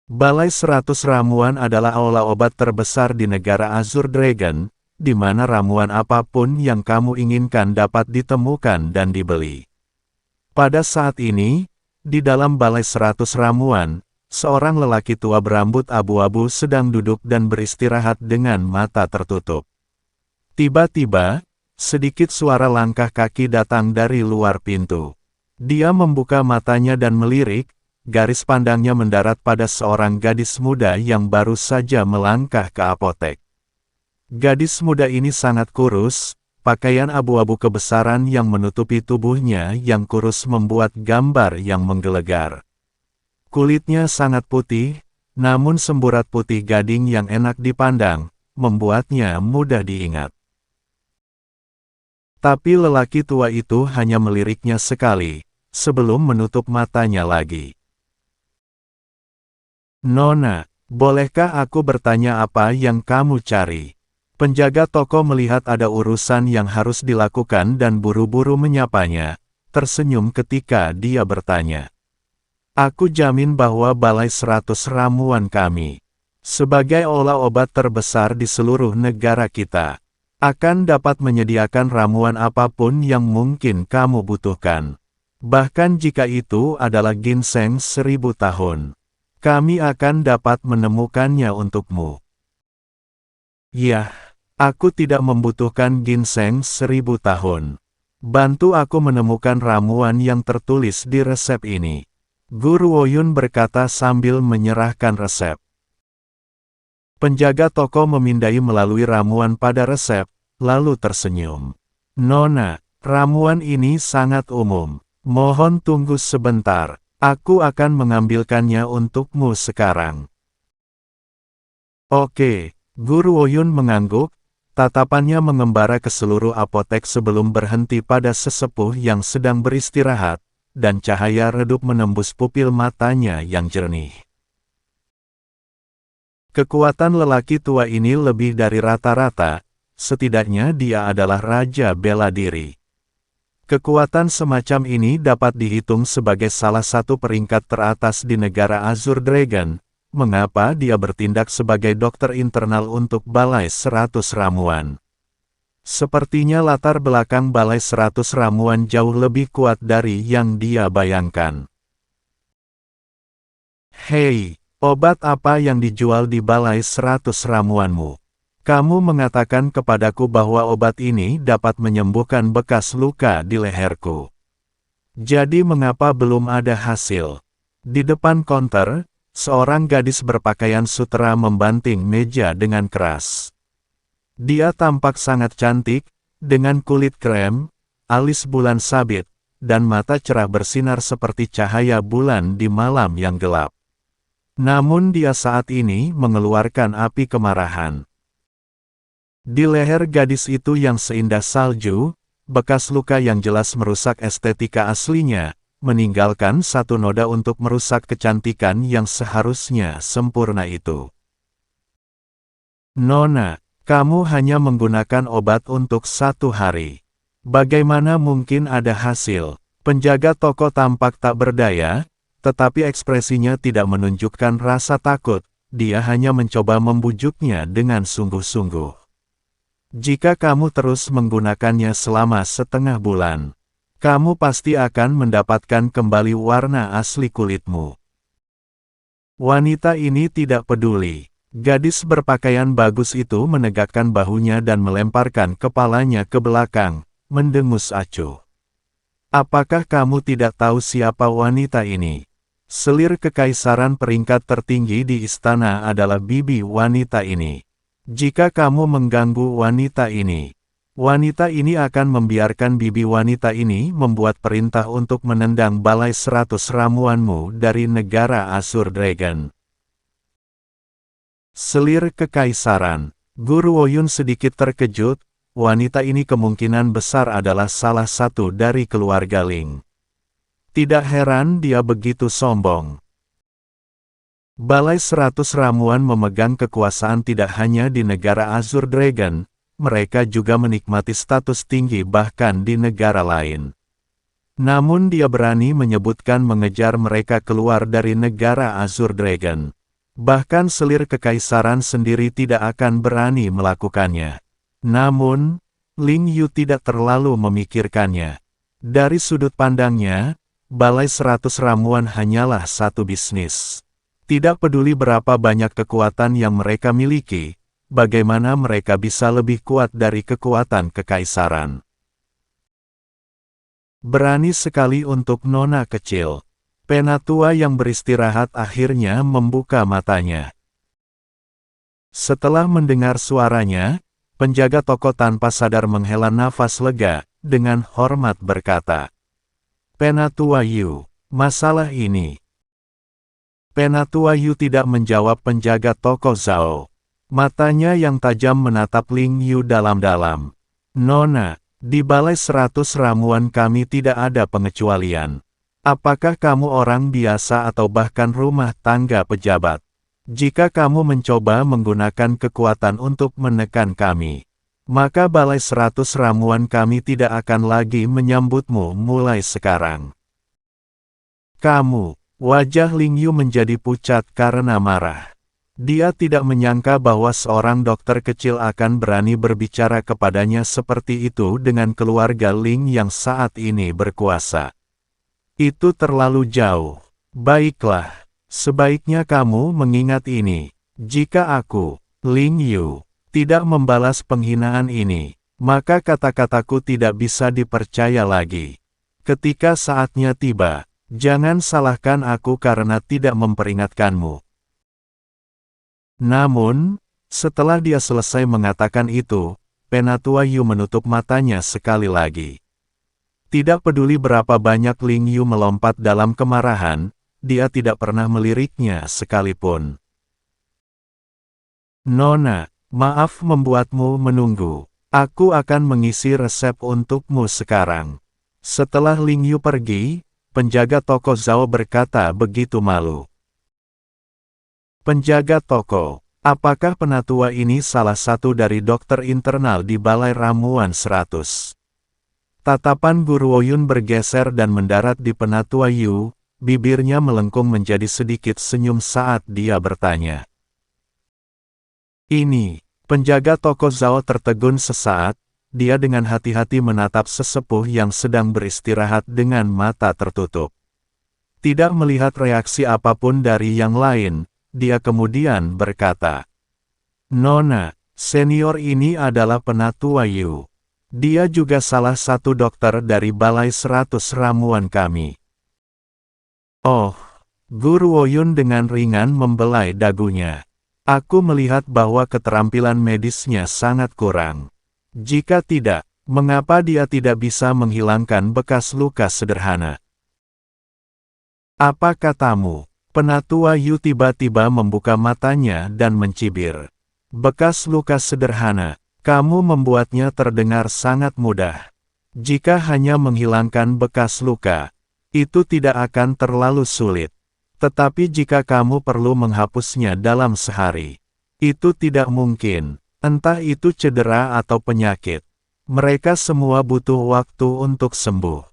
Balai 100 Ramuan adalah aula obat terbesar di negara Azure Dragon, di mana ramuan apapun yang kamu inginkan dapat ditemukan dan dibeli. Pada saat ini, di dalam Balai 100 Ramuan, seorang lelaki tua berambut abu-abu sedang duduk dan beristirahat dengan mata tertutup. Tiba-tiba, sedikit suara langkah kaki datang dari luar pintu. Dia membuka matanya dan melirik. Garis pandangnya mendarat pada seorang gadis muda yang baru saja melangkah ke apotek. Gadis muda ini sangat kurus, pakaian abu-abu kebesaran yang menutupi tubuhnya yang kurus membuat gambar yang menggelegar. Kulitnya sangat putih, namun semburat putih gading yang enak dipandang, membuatnya mudah diingat. Tapi lelaki tua itu hanya meliriknya sekali, sebelum menutup matanya lagi. Nona, bolehkah aku bertanya apa yang kamu cari? Penjaga toko melihat ada urusan yang harus dilakukan dan buru-buru menyapanya, tersenyum ketika dia bertanya. Aku jamin bahwa Balai 100 Ramuan kami, sebagai aula obat terbesar di seluruh negara kita, akan dapat menyediakan ramuan apapun yang mungkin kamu butuhkan. Bahkan jika itu adalah ginseng 1000 tahun. Kami akan dapat menemukannya untukmu. Yah, aku tidak membutuhkan ginseng 1000 tahun. Bantu aku menemukan ramuan yang tertulis di resep ini. Guru Woyun berkata sambil menyerahkan resep. Penjaga toko memindai melalui ramuan pada resep, lalu tersenyum. Nona, ramuan ini sangat umum. Mohon tunggu sebentar. Aku akan mengambilkannya untukmu sekarang. Oke, Guru Woyun mengangguk, tatapannya mengembara ke seluruh apotek sebelum berhenti pada sesepuh yang sedang beristirahat, dan cahaya redup menembus pupil matanya yang jernih. Kekuatan lelaki tua ini lebih dari rata-rata, setidaknya dia adalah raja bela diri. Kekuatan semacam ini dapat dihitung sebagai salah satu peringkat teratas di negara Azure Dragon. Mengapa dia bertindak sebagai dokter internal untuk Balai 100 Ramuan? Sepertinya latar belakang Balai 100 Ramuan jauh lebih kuat dari yang dia bayangkan. Hei, obat apa yang dijual di Balai 100 Ramuanmu? Kamu mengatakan kepadaku bahwa obat ini dapat menyembuhkan bekas luka di leherku. Jadi mengapa belum ada hasil? Di depan konter, seorang gadis berpakaian sutera membanting meja dengan keras. Dia tampak sangat cantik, dengan kulit krem, alis bulan sabit, dan mata cerah bersinar seperti cahaya bulan di malam yang gelap. Namun dia saat ini mengeluarkan api kemarahan. Di leher gadis itu yang seindah salju, bekas luka yang jelas merusak estetika aslinya, meninggalkan satu noda untuk merusak kecantikan yang seharusnya sempurna itu. Nona, kamu hanya menggunakan obat untuk 1 hari. Bagaimana mungkin ada hasil? Penjaga toko tampak tak berdaya, tetapi ekspresinya tidak menunjukkan rasa takut, dia hanya mencoba membujuknya dengan sungguh-sungguh. Jika kamu terus menggunakannya selama setengah bulan, kamu pasti akan mendapatkan kembali warna asli kulitmu. Wanita ini tidak peduli. Gadis berpakaian bagus itu menegakkan bahunya dan melemparkan kepalanya ke belakang, mendengus acuh. Apakah kamu tidak tahu siapa wanita ini? Selir kekaisaran peringkat tertinggi di istana adalah bibi wanita ini. Jika kamu mengganggu wanita ini akan membiarkan bibi wanita ini membuat perintah untuk menendang Balai 100 Ramuanmu dari negara Azure Dragon. Selir kekaisaran. Guru Woyun sedikit terkejut, wanita ini kemungkinan besar adalah salah satu dari keluarga Ling. Tidak heran dia begitu sombong. Balai 100 Ramuan memegang kekuasaan tidak hanya di negara Azure Dragon, mereka juga menikmati status tinggi bahkan di negara lain. Namun dia berani menyebutkan mengejar mereka keluar dari negara Azure Dragon. Bahkan selir kekaisaran sendiri tidak akan berani melakukannya. Namun, Ling Yu tidak terlalu memikirkannya. Dari sudut pandangnya, Balai 100 Ramuan hanyalah satu bisnis. Tidak peduli berapa banyak kekuatan yang mereka miliki, bagaimana mereka bisa lebih kuat dari kekuatan kekaisaran. Berani sekali untuk nona kecil. Penatua yang beristirahat akhirnya membuka matanya. Setelah mendengar suaranya, penjaga toko tanpa sadar menghela nafas lega, dengan hormat berkata, "Penatua Yu, masalah ini." Penatua Yu tidak menjawab penjaga toko Zhao. Matanya yang tajam menatap Ling Yu dalam-dalam. "Nona, di Balai 100 Ramuan kami tidak ada pengecualian. Apakah kamu orang biasa atau bahkan rumah tangga pejabat? Jika kamu mencoba menggunakan kekuatan untuk menekan kami, maka Balai 100 Ramuan kami tidak akan lagi menyambutmu mulai sekarang." "Kamu," wajah Ling Yu menjadi pucat karena marah. Dia tidak menyangka bahwa seorang dokter kecil akan berani berbicara kepadanya seperti itu dengan keluarga Ling yang saat ini berkuasa. Itu terlalu jauh. Baiklah. Sebaiknya kamu mengingat ini. Jika aku, Ling Yu, tidak membalas penghinaan ini, maka kata-kataku tidak bisa dipercaya lagi. Ketika saatnya tiba, jangan salahkan aku karena tidak memperingatkanmu." Namun, setelah dia selesai mengatakan itu, Penatua Yu menutup matanya sekali lagi. Tidak peduli berapa banyak Ling Yu melompat dalam kemarahan, dia tidak pernah meliriknya sekalipun. "Nona, maaf membuatmu menunggu. Aku akan mengisi resep untukmu sekarang." Setelah Ling Yu pergi, penjaga toko Zhao berkata begitu malu. "Penjaga toko, apakah penatua ini salah satu dari dokter internal di Balai Ramuan 100? Tatapan Guru Woyun bergeser dan mendarat di Penatua Yu. Bibirnya melengkung menjadi sedikit senyum saat dia bertanya. "Ini." Penjaga toko Zhao tertegun sesaat, dia dengan hati-hati menatap sesepuh yang sedang beristirahat dengan mata tertutup. Tidak melihat reaksi apapun dari yang lain, dia kemudian berkata, "Nona, senior ini adalah Penatua Yu. Dia juga salah satu dokter dari Balai 100 Ramuan kami." "Oh." Guru Woyun dengan ringan membelai dagunya. "Aku melihat bahwa keterampilan medisnya sangat kurang. Jika tidak, mengapa dia tidak bisa menghilangkan bekas luka sederhana?" "Apa katamu?" Penatua Yu tiba-tiba membuka matanya dan mencibir. "Bekas luka sederhana, kamu membuatnya terdengar sangat mudah. Jika hanya menghilangkan bekas luka, itu tidak akan terlalu sulit. Tetapi jika kamu perlu menghapusnya dalam sehari, itu tidak mungkin, entah itu cedera atau penyakit. Mereka semua butuh waktu untuk sembuh.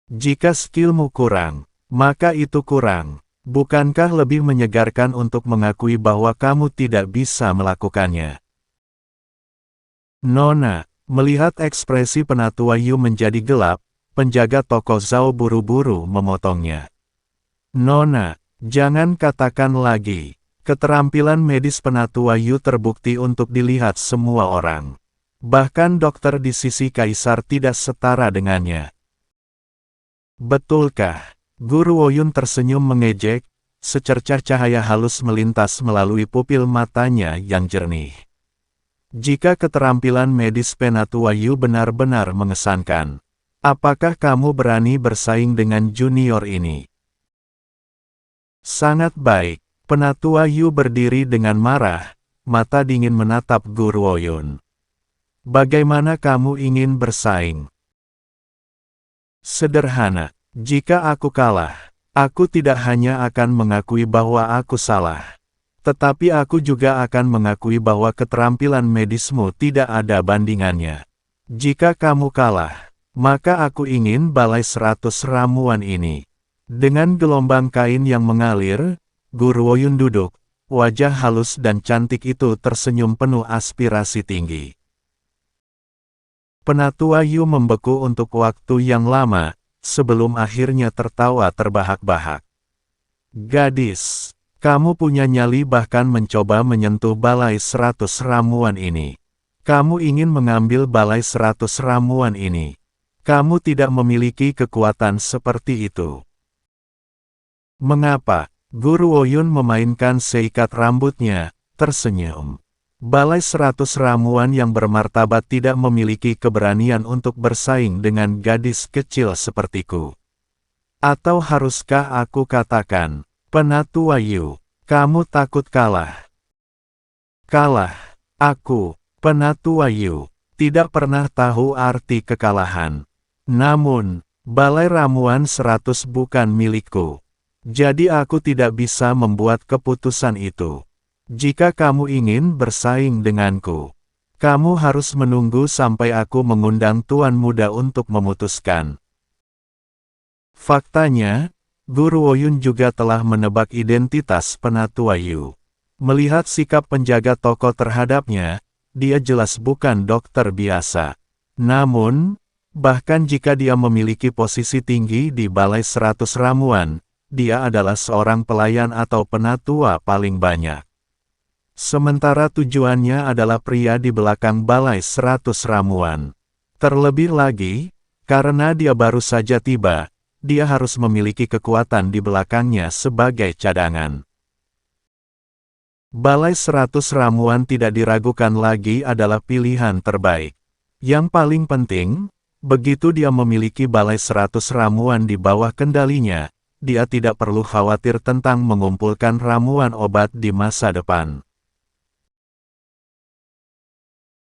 Jika skillmu kurang, maka itu kurang. Bukankah lebih menyegarkan untuk mengakui bahwa kamu tidak bisa melakukannya?" "Nona," melihat ekspresi Penatua Yu menjadi gelap, penjaga toko Zhao buru-buru memotongnya. "Nona, jangan katakan lagi." Keterampilan medis Penatua Yu terbukti untuk dilihat semua orang. Bahkan dokter di sisi kaisar tidak setara dengannya. "Betulkah?" Guru Woyun tersenyum mengejek, secercah cahaya halus melintas melalui pupil matanya yang jernih. "Jika keterampilan medis Penatua Yu benar-benar mengesankan, apakah kamu berani bersaing dengan junior ini?" "Sangat baik." Penatua Yu berdiri dengan marah, mata dingin menatap Guru Woyun. "Bagaimana kamu ingin bersaing?" "Sederhana. Jika aku kalah, aku tidak hanya akan mengakui bahwa aku salah, tetapi aku juga akan mengakui bahwa keterampilan medismu tidak ada bandingannya. Jika kamu kalah, maka aku ingin Balai 100 Ramuan ini." Dengan gelombang kain yang mengalir, Guru Woyun duduk, wajah halus dan cantik itu tersenyum penuh aspirasi tinggi. Penatua Yu membeku untuk waktu yang lama, sebelum akhirnya tertawa terbahak-bahak. Gadis, kamu punya nyali bahkan mencoba menyentuh balai 100 ramuan ini. Kamu ingin mengambil balai 100 ramuan ini. Kamu tidak memiliki kekuatan seperti itu. Mengapa? Guru Woyun memainkan seikat rambutnya, tersenyum. Balai 100 ramuan yang bermartabat tidak memiliki keberanian untuk bersaing dengan gadis kecil sepertiku. Atau haruskah aku katakan, Penatua Yu, kamu takut kalah? Kalah, aku, Penatua Yu, tidak pernah tahu arti kekalahan. Namun, balai ramuan 100 bukan milikku. Jadi aku tidak bisa membuat keputusan itu. Jika kamu ingin bersaing denganku, kamu harus menunggu sampai aku mengundang Tuan Muda untuk memutuskan. Faktanya, Guru Woyun juga telah menebak identitas Penatua Yu. Melihat sikap penjaga toko terhadapnya, dia jelas bukan dokter biasa. Namun, bahkan jika dia memiliki posisi tinggi di balai 100 ramuan, dia adalah seorang pelayan atau penatua paling banyak. Sementara tujuannya adalah pria di belakang balai 100 ramuan. Terlebih lagi, karena dia baru saja tiba, dia harus memiliki kekuatan di belakangnya sebagai cadangan. Balai 100 ramuan tidak diragukan lagi adalah pilihan terbaik. Yang paling penting, begitu dia memiliki balai 100 ramuan di bawah kendalinya, dia tidak perlu khawatir tentang mengumpulkan ramuan obat di masa depan.